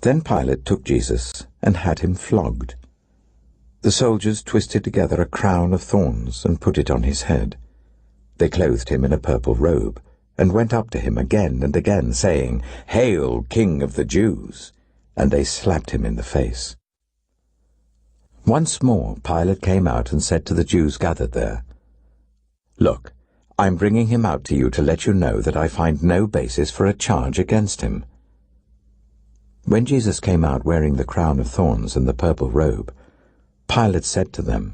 Then Pilate took Jesus and had him flogged. The soldiers twisted together a crown of thorns and put it on his head. They clothed him in a purple robe and went up to him again and again, saying, "Hail, King of the Jews!" And they slapped him in the face. Once more Pilate came out and said to the Jews gathered there, "Look, I'm bringing him out to you to let you know that I find no basis for a charge against him." When Jesus came out wearing the crown of thorns and the purple robe, Pilate said to them,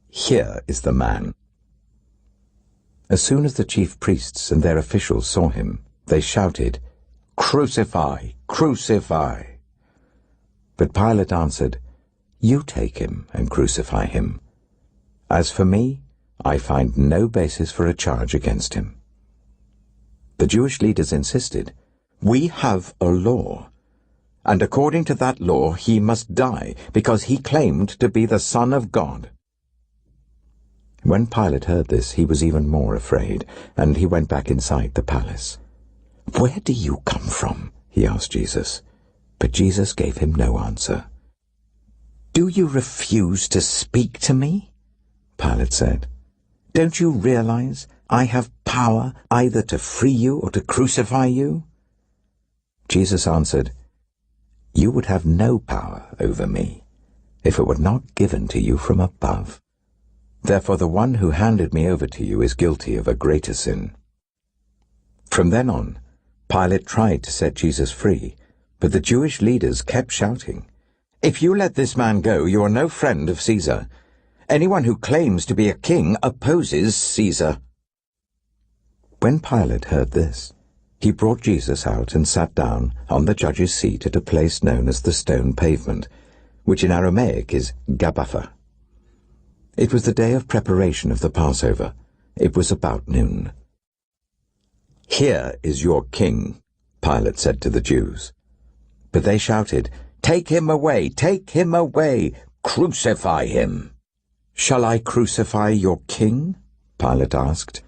"Here is the man." As soon as the chief priests and their officials saw him, they shouted, "Crucify! Crucify!" But Pilate answered, "You take him and crucify him. As for me, I find no basis for a charge against him." The Jewish leaders insisted, "We have a law, and according to that law he must die, because he claimed to be the Son of God." When Pilate heard this, he was even more afraid, and he went back inside the palace. "Where do you come from?" he asked Jesus. But Jesus gave him no answer. "Do you refuse to speak to me?" Pilate said. "Don't you realize I have power either to free you or to crucify you?" Jesus answered, "You would have no power over me if it were not given to you from above. Therefore the one who handed me over to you is guilty of a greater sin." From then on, Pilate tried to set Jesus free, but the Jewish leaders kept shouting, "If you let this man go, you are no friend of Caesar. Anyone who claims to be a king opposes Caesar." When Pilate heard this, he brought Jesus out and sat down on the judge's seat at a place known as the Stone Pavement, which in Aramaic is Gabbatha. It was the day of preparation of the Passover. It was about noon. "Here is your king," Pilate said to the Jews. But they shouted, "Take him away! Take him away! Crucify him!" "Shall I crucify your king?" Pilate asked.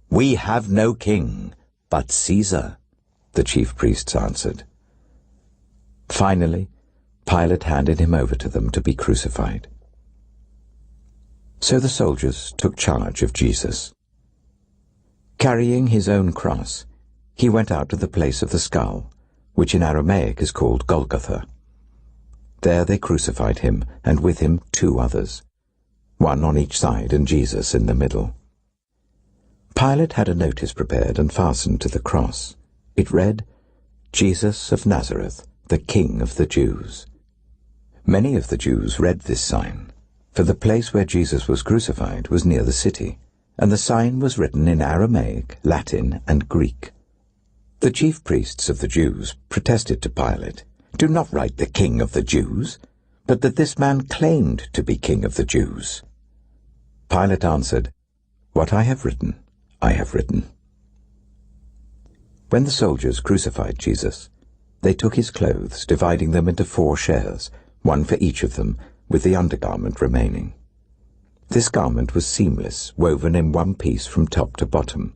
"We have no king but Caesar," the chief priests answered. Finally, Pilate handed him over to them to be crucified. So the soldiers took charge of Jesus. Carrying his own cross, he went out to the place of the skull, which in Aramaic is called Golgotha. There they crucified him, and with him 2 others, one on each side and Jesus in the middle. Pilate had a notice prepared and fastened to the cross. It read, "Jesus of Nazareth, the King of the Jews." Many of the Jews read this sign, for the place where Jesus was crucified was near the city, and the sign was written in Aramaic, Latin, and Greek. The chief priests of the Jews protested to Pilate, "Do not write the King of the Jews, but that this man claimed to be King of the Jews." Pilate answered, "What I have written, I have written." When the soldiers crucified Jesus, they took his clothes, dividing them into 4 shares, one for each of them, with the undergarment remaining. This garment was seamless, woven in one piece from top to bottom.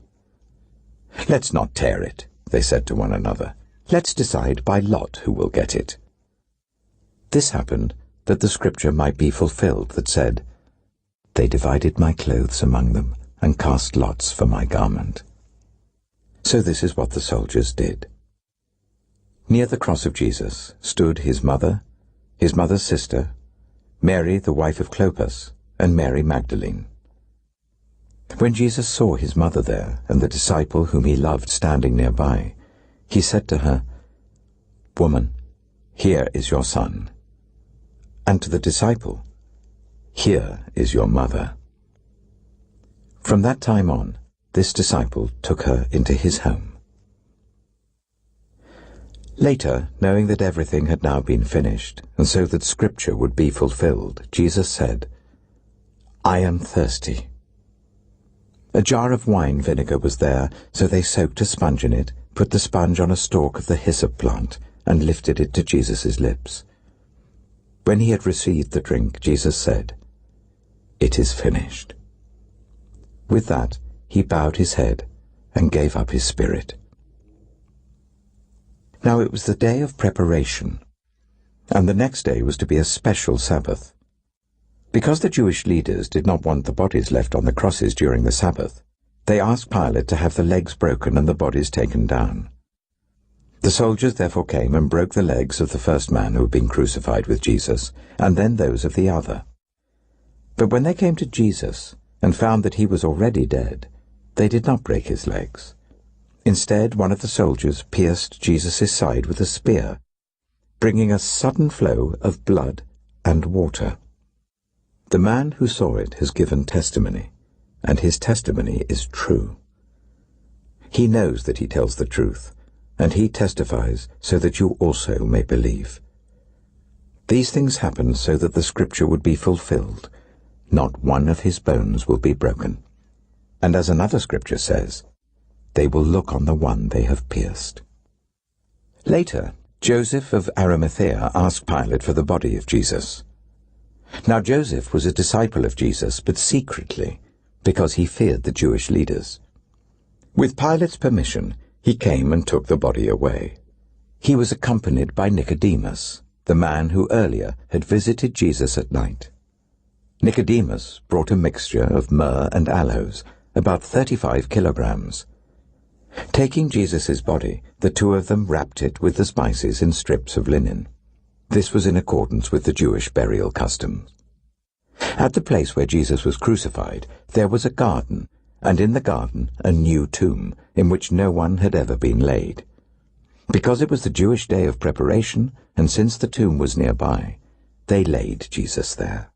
"Let's not tear it," they said to one another. "Let's decide by lot who will get it." This happened that the scripture might be fulfilled that said, "They divided my clothes among them and cast lots for my garment." So this is what the soldiers did. Near the cross of Jesus stood his mother's sister, Mary the wife of Clopas, and Mary Magdalene. When Jesus saw his mother there and the disciple whom he loved standing nearby, he said to her, "Woman, here is your son." And to the disciple, "Here is your mother." From that time on, this disciple took her into his home. Later, knowing that everything had now been finished, and so that Scripture would be fulfilled, Jesus said, "I am thirsty." A jar of wine vinegar was there, so they soaked a sponge in it, put the sponge on a stalk of the hyssop plant, and lifted it to Jesus' lips. When he had received the drink, Jesus said, "It is finished." With that, he bowed his head and gave up his spirit. Now it was the day of preparation, and the next day was to be a special Sabbath. Because the Jewish leaders did not want the bodies left on the crosses during the Sabbath, they asked Pilate to have the legs broken and the bodies taken down. The soldiers therefore came and broke the legs of the first man who had been crucified with Jesus, and then those of the other. But when they came to Jesus and found that he was already dead, they did not break his legs. Instead, one of the soldiers pierced Jesus' side with a spear, bringing a sudden flow of blood and water. The man who saw it has given testimony, and his testimony is true. He knows that he tells the truth, and he testifies so that you also may believe. These things happened so that the scripture would be fulfilled. Not one of his bones will be broken. And as another scripture says, they will look on the one they have pierced. Later, Joseph of Arimathea asked Pilate for the body of Jesus. Now Joseph was a disciple of Jesus, but secretly, because he feared the Jewish leaders. With Pilate's permission, he came and took the body away. He was accompanied by Nicodemus, the man who earlier had visited Jesus at night. Nicodemus brought a mixture of myrrh and aloes, about 35 kilograms. Taking Jesus' body, the two of them wrapped it with the spices in strips of linen. This was in accordance with the Jewish burial customs. At the place where Jesus was crucified, there was a garden, and in the garden a new tomb, in which no one had ever been laid. Because it was the Jewish day of preparation, and since the tomb was nearby, they laid Jesus there.